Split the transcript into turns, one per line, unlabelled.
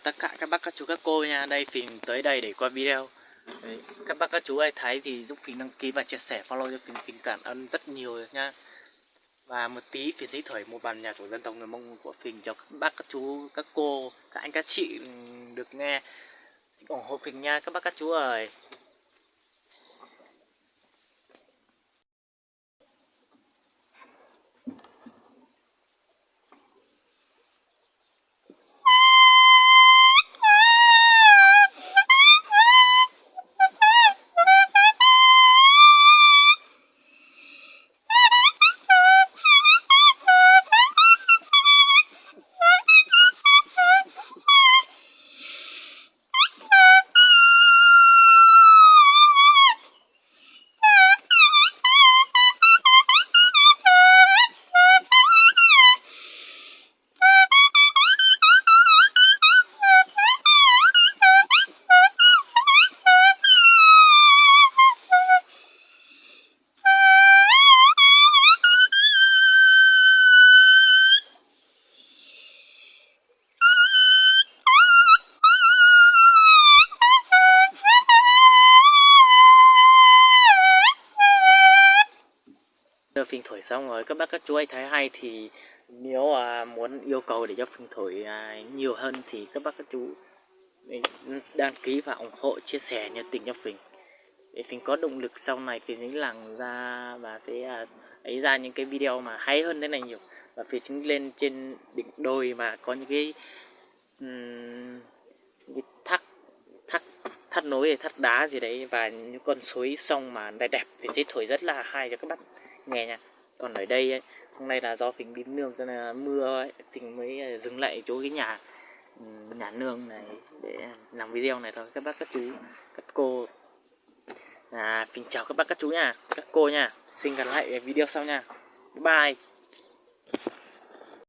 tất cả các bác các chú các cô nha. Đây Phình tới đây để quay video. Đấy, các bác các chú ai thấy thì giúp Phình đăng ký và chia sẻ follow cho Phình. Phình cảm ơn rất nhiều nha. Và một tí Phình thích thổi một bản nhạc của dân tộc người Mông của Phình cho các bác các chú các cô các anh các chị được nghe. Xin ủng hộ Phình nha các bác các chú ơi. Giờ Phình thổi xong rồi, các bác các chú ai thấy hay thì nếu muốn yêu cầu để cho Phình thổi nhiều hơn thì các bác các chú đăng ký và ủng hộ chia sẻ nhiệt tình cho Phình để Phình có động lực sau này Phình ấy làm ra và sẽ ấy ra những cái video mà hay hơn thế này nhiều, và Phình chính lên trên đỉnh đồi mà có những cái thác nối thác đá gì đấy và những con suối sông mà đẹp đẹp thì sẽ thổi rất là hay cho các bác nghe nha. Còn ở đây ấy, hôm nay là do Phình đi nương cho nên là mưa ấy, Phình mới dừng lại chỗ cái nhà nương này để làm video này thôi các bác các chú các cô. Phình chào các bác các chú nha, các cô nha, xin gặp lại video sau nha, bye.